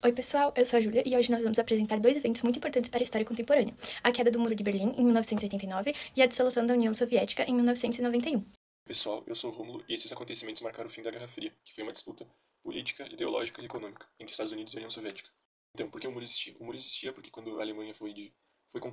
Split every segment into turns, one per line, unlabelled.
Oi, pessoal, eu sou a Júlia e hoje nós vamos apresentar dois eventos muito importantes para a história contemporânea: a queda do Muro de Berlim, em 1989, e a dissolução da União Soviética, em 1991.
Pessoal, eu sou o Rômulo e esses acontecimentos marcaram o fim da Guerra Fria, que foi uma disputa política, ideológica e econômica entre Estados Unidos e a União Soviética. Então, por que o muro existia? O muro existia porque quando a Alemanha foi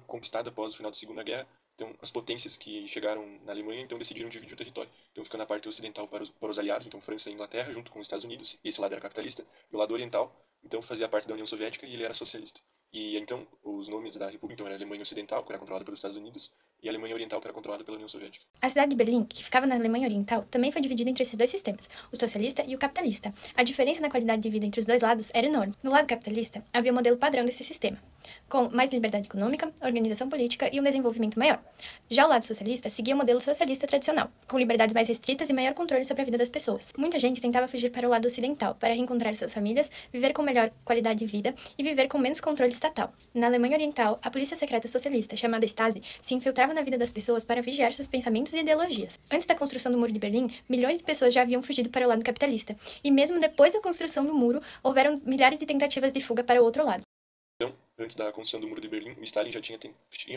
conquistada após o final da Segunda Guerra, então as potências que chegaram na Alemanha então decidiram dividir o território. Então, ficando a parte ocidental para os aliados, então França e Inglaterra, junto com os Estados Unidos, esse lado era capitalista, e o lado oriental, então fazia parte da União Soviética e ele era socialista. E então, os nomes da república, então era a Alemanha Ocidental, que era controlada pelos Estados Unidos, e a Alemanha Oriental, que era controlada pela União Soviética.
A cidade de Berlim, que ficava na Alemanha Oriental, também foi dividida entre esses dois sistemas, o socialista e o capitalista. A diferença na qualidade de vida entre os dois lados era enorme. No lado capitalista, havia o modelo padrão desse sistema, com mais liberdade econômica, organização política e um desenvolvimento maior. Já o lado socialista seguia o modelo socialista tradicional, com liberdades mais restritas e maior controle sobre a vida das pessoas. Muita gente tentava fugir para o lado ocidental, para reencontrar suas famílias, viver com melhor qualidade de vida e viver com menos controle estatal. Na Alemanha Oriental, a polícia secreta socialista, chamada Stasi, se infiltrava na vida das pessoas para vigiar seus pensamentos e ideologias. Antes da construção do Muro de Berlim, milhões de pessoas já haviam fugido para o lado capitalista, e mesmo depois da construção do muro, houveram milhares de tentativas de fuga para o outro lado.
Então, antes da construção do Muro de Berlim, o Stalin já tinha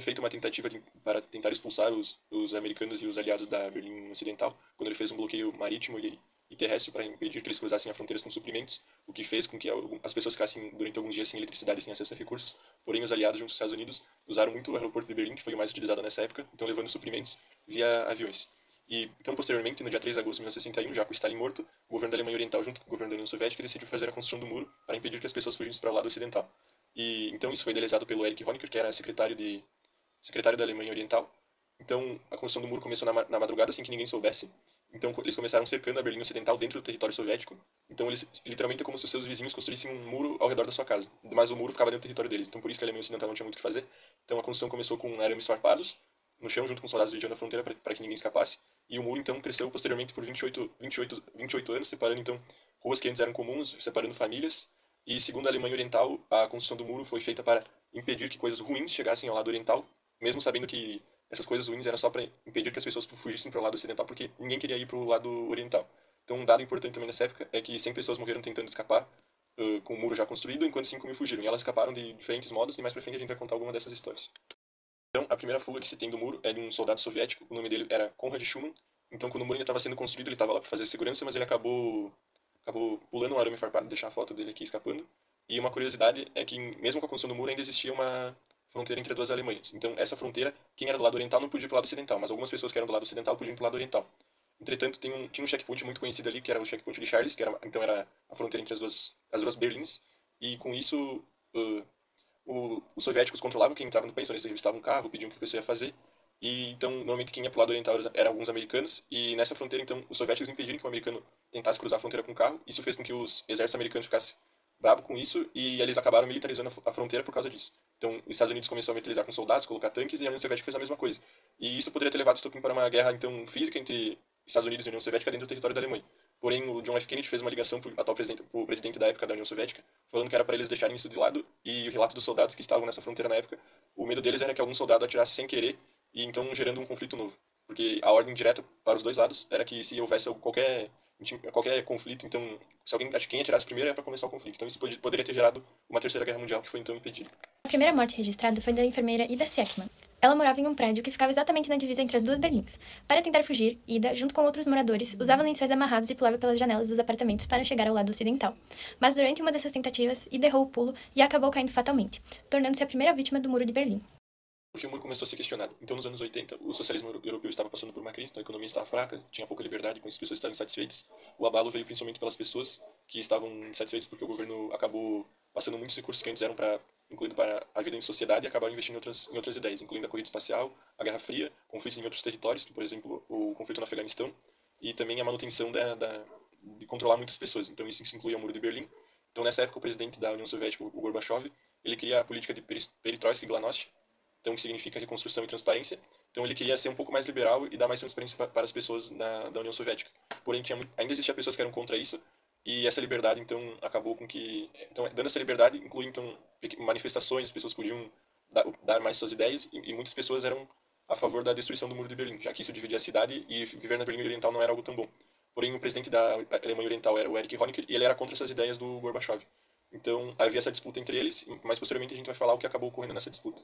feito uma tentativa para tentar expulsar os americanos e os aliados da Berlim Ocidental, quando ele fez um bloqueio marítimo e terrestre para impedir que eles cruzassem as fronteiras com suprimentos, o que fez com que as pessoas ficassem durante alguns dias sem eletricidade e sem acesso a recursos. Porém, os aliados junto aos Estados Unidos usaram muito o aeroporto de Berlim, que foi o mais utilizado nessa época, então levando suprimentos via aviões. E então, posteriormente, no dia 3 de agosto de 1961, já com Stalin morto, o governo da Alemanha Oriental, junto com o governo da União Soviética, decidiu fazer a construção do muro para impedir que as pessoas fugissem para o lado ocidental. E então isso foi idealizado pelo Erich Honecker, que era secretário da Alemanha Oriental. Então a construção do muro começou na madrugada sem que ninguém soubesse. Então eles começaram cercando a Berlim Ocidental dentro do território soviético. Então eles literalmente é como se os seus vizinhos construíssem um muro ao redor da sua casa. Mas o muro ficava dentro do território deles. Então por isso que a Alemanha Ocidental não tinha muito o que fazer. Então a construção começou com arames farpados no chão junto com soldados vigiando a fronteira para que ninguém escapasse. E o muro então cresceu posteriormente por 28 anos, separando então ruas que antes eram comuns, separando famílias. E segundo a Alemanha Oriental, a construção do muro foi feita para impedir que coisas ruins chegassem ao lado oriental, mesmo sabendo que essas coisas ruins eram só para impedir que as pessoas fugissem para o lado ocidental, porque ninguém queria ir para o lado oriental. Então, um dado importante também nessa época é que 100 pessoas morreram tentando escapar com o muro já construído, enquanto 5.000 fugiram. E elas escaparam de diferentes modos, e mais pra frente a gente vai contar alguma dessas histórias. Então, a primeira fuga que se tem do muro é de um soldado soviético, o nome dele era Konrad Schumann. Então, quando o muro ainda estava sendo construído, ele estava lá para fazer segurança, mas ele acabou pulando um arame farpado, deixar a foto dele aqui escapando. E uma curiosidade é que, mesmo com a construção do muro, ainda existia uma fronteira entre as duas Alemanhas. Então, essa fronteira, quem era do lado oriental não podia ir para o lado ocidental, mas algumas pessoas que eram do lado ocidental podiam ir para o lado oriental. Entretanto, tinha um checkpoint muito conhecido ali, que era o checkpoint de Charles, então era a fronteira entre as duas Berlins, e com isso os soviéticos controlavam quem entrava no país, então eles revistavam o carro, pediam o que a pessoa ia fazer, e então normalmente quem ia pro lado oriental eram alguns americanos, e nessa fronteira então os soviéticos impediram que o americano tentasse cruzar a fronteira com o carro. Isso fez com que os exércitos americanos ficassem bravos com isso, e eles acabaram militarizando a fronteira por causa disso. Então os Estados Unidos começou a militarizar com soldados, colocar tanques, e a União Soviética fez a mesma coisa. E isso poderia ter levado o estopim para uma guerra então física entre Estados Unidos e União Soviética dentro do território da Alemanha. Porém, o John F. Kennedy fez uma ligação para o atual presidente da época da União Soviética, falando que era para eles deixarem isso de lado, e o relato dos soldados que estavam nessa fronteira na época, o medo deles era que algum soldado atirasse sem querer, e então gerando um conflito novo. Porque a ordem direta para os dois lados era que se houvesse qualquer conflito, então, se quem atirasse primeiro era para começar o conflito. Então isso poderia ter gerado uma terceira guerra mundial que foi então impedida.
A primeira morte registrada foi da enfermeira Ida Seckmann. Ela morava em um prédio que ficava exatamente na divisa entre as duas Berlins. Para tentar fugir, Ida, junto com outros moradores, usava lençóis amarrados e pulava pelas janelas dos apartamentos para chegar ao lado ocidental. Mas durante uma dessas tentativas, Ida errou o pulo e acabou caindo fatalmente, tornando-se a primeira vítima do Muro de Berlim.
Porque o muro começou a ser questionado. Então, nos anos 80, o socialismo europeu estava passando por uma crise, então a economia estava fraca, tinha pouca liberdade, com isso as pessoas estavam insatisfeitas. O abalo veio principalmente pelas pessoas que estavam insatisfeitas porque o governo acabou passando muitos recursos que antes eram incluído para a vida em sociedade, e acabaram investindo em outras ideias, incluindo a corrida espacial, a Guerra Fria, conflitos em outros territórios, por exemplo, o conflito no Afeganistão, e também a manutenção de controlar muitas pessoas. Então, isso inclui o Muro de Berlim. Então, nessa época, o presidente da União Soviética, o Gorbachev, ele cria a política de Perestroika e Glasnost, então que significa reconstrução e transparência. Então ele queria ser um pouco mais liberal e dar mais transparência para as pessoas da União Soviética. Porém, ainda existia pessoas que eram contra isso, e essa liberdade então acabou com que, então dando essa liberdade inclui então manifestações, as pessoas podiam dar mais suas ideias, e muitas pessoas eram a favor da destruição do Muro de Berlim, já que isso dividia a cidade e viver na Berlim Oriental não era algo tão bom. Porém, o presidente da Alemanha Oriental era o Erich Honecker, e ele era contra essas ideias do Gorbachev. Então havia essa disputa entre eles, mas posteriormente a gente vai falar o que acabou ocorrendo nessa disputa.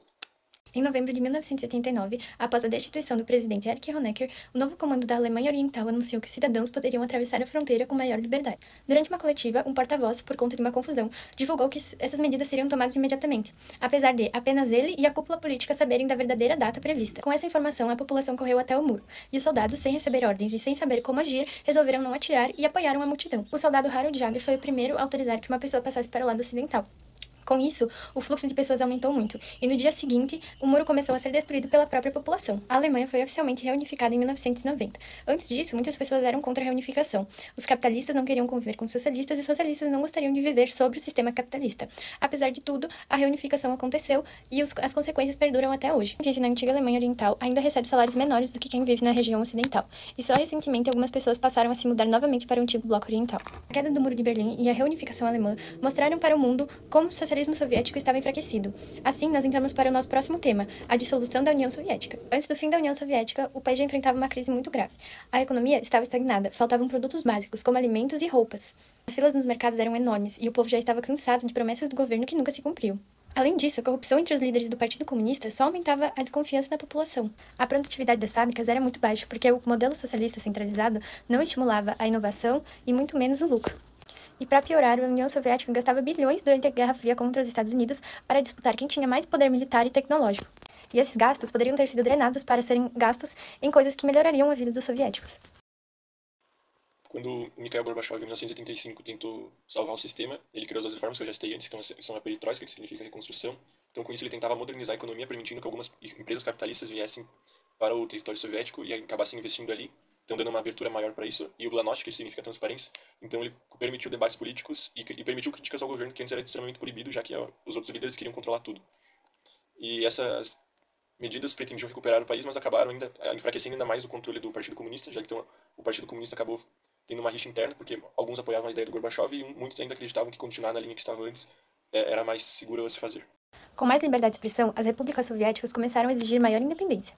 Em novembro de 1989, após a destituição do presidente Erich Honecker, o novo comando da Alemanha Oriental anunciou que os cidadãos poderiam atravessar a fronteira com maior liberdade. Durante uma coletiva, um porta-voz, por conta de uma confusão, divulgou que essas medidas seriam tomadas imediatamente, apesar de apenas ele e a cúpula política saberem da verdadeira data prevista. Com essa informação, a população correu até o muro, e os soldados, sem receber ordens e sem saber como agir, resolveram não atirar e apoiaram a multidão. O soldado Harold Jagger foi o primeiro a autorizar que uma pessoa passasse para o lado ocidental. Com isso, o fluxo de pessoas aumentou muito, e no dia seguinte, o muro começou a ser destruído pela própria população. A Alemanha foi oficialmente reunificada em 1990. Antes disso, muitas pessoas eram contra a reunificação. Os capitalistas não queriam conviver com os socialistas e os socialistas não gostariam de viver sob o sistema capitalista. Apesar de tudo, a reunificação aconteceu e as consequências perduram até hoje. Quem vive na antiga Alemanha Oriental ainda recebe salários menores do que quem vive na região ocidental, e só recentemente algumas pessoas passaram a se mudar novamente para o antigo bloco oriental. A queda do Muro de Berlim e a reunificação alemã mostraram para o mundo como o socialismo soviético estava enfraquecido. Assim, nós entramos para o nosso próximo tema, a dissolução da União Soviética. Antes do fim da União Soviética, o país já enfrentava uma crise muito grave. A economia estava estagnada, faltavam produtos básicos, como alimentos e roupas. As filas nos mercados eram enormes, e o povo já estava cansado de promessas do governo que nunca se cumpriu. Além disso, a corrupção entre os líderes do Partido Comunista só aumentava a desconfiança da população. A produtividade das fábricas era muito baixa, porque o modelo socialista centralizado não estimulava a inovação e muito menos o lucro. E para piorar, a União Soviética gastava bilhões durante a Guerra Fria contra os Estados Unidos para disputar quem tinha mais poder militar e tecnológico. E esses gastos poderiam ter sido drenados para serem gastos em coisas que melhorariam a vida dos soviéticos.
Quando Mikhail Gorbachev, em 1985, tentou salvar o sistema, ele criou as reformas que eu já citei antes, que são a perestroika, que significa reconstrução. Então, com isso, ele tentava modernizar a economia, permitindo que algumas empresas capitalistas viessem para o território soviético e acabassem investindo ali, então dando uma abertura maior para isso. E o Glasnost, que significa transparência, então ele permitiu debates políticos e permitiu críticas ao governo, que antes era extremamente proibido, já que os outros líderes queriam controlar tudo. E essas medidas pretendiam recuperar o país, mas acabaram ainda enfraquecendo ainda mais o controle do Partido Comunista, já que então, o Partido Comunista acabou tendo uma rixa interna, porque alguns apoiavam a ideia do Gorbachev e muitos ainda acreditavam que continuar na linha que estava antes era mais seguro a se fazer.
Com mais liberdade de expressão, as repúblicas soviéticas começaram a exigir maior independência.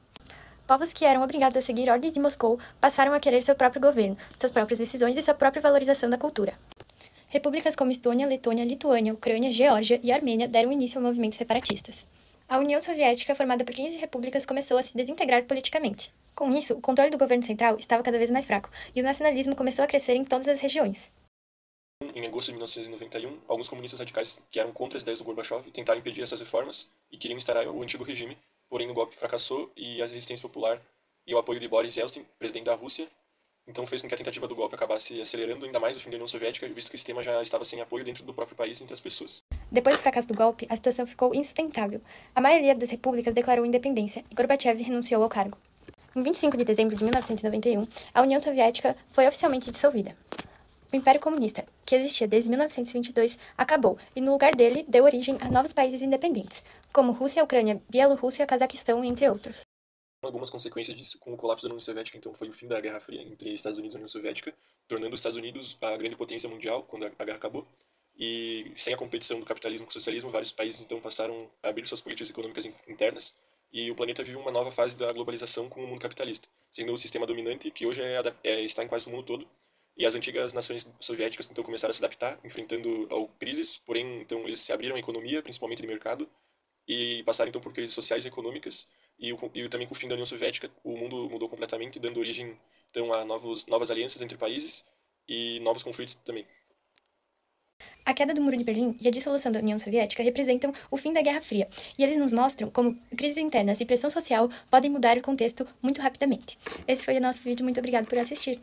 Povos que eram obrigados a seguir ordens de Moscou passaram a querer seu próprio governo, suas próprias decisões e sua própria valorização da cultura. Repúblicas como Estônia, Letônia, Lituânia, Ucrânia, Geórgia e Armênia deram início a movimentos separatistas. A União Soviética, formada por 15 repúblicas, começou a se desintegrar politicamente. Com isso, o controle do governo central estava cada vez mais fraco, e o nacionalismo começou a crescer em todas as regiões.
Em agosto de 1991, alguns comunistas radicais que eram contra as ideias do Gorbachev tentaram impedir essas reformas e queriam instaurar o antigo regime, porém o golpe fracassou e a resistência popular e o apoio de Boris Yeltsin, presidente da Rússia, então fez com que a tentativa do golpe acabasse acelerando ainda mais o fim da União Soviética, visto que o sistema já estava sem apoio dentro do próprio país entre as pessoas.
Depois do fracasso do golpe, a situação ficou insustentável. A maioria das repúblicas declarou independência e Gorbachev renunciou ao cargo. Em 25 de dezembro de 1991, a União Soviética foi oficialmente dissolvida. O Império Comunista, que existia desde 1922, acabou e, no lugar dele, deu origem a novos países independentes, como Rússia, Ucrânia, Bielorrússia, Cazaquistão, entre outros.
Algumas consequências disso, com o colapso da União Soviética, então foi o fim da Guerra Fria entre Estados Unidos e União Soviética, tornando os Estados Unidos a grande potência mundial quando a guerra acabou. E sem a competição do capitalismo com o socialismo, vários países então passaram a abrir suas políticas econômicas internas, e o planeta vive uma nova fase da globalização com o mundo capitalista, sendo o sistema dominante, que hoje está em quase o mundo todo, e as antigas nações soviéticas então começaram a se adaptar, enfrentando crises, porém então eles se abriram à economia, principalmente de mercado, e passaram então por crises sociais e econômicas, e também com o fim da União Soviética, o mundo mudou completamente, dando origem então a novas alianças entre países e novos conflitos também.
A queda do Muro de Berlim e a dissolução da União Soviética representam o fim da Guerra Fria, e eles nos mostram como crises internas e pressão social podem mudar o contexto muito rapidamente. Esse foi o nosso vídeo, muito obrigado por assistir.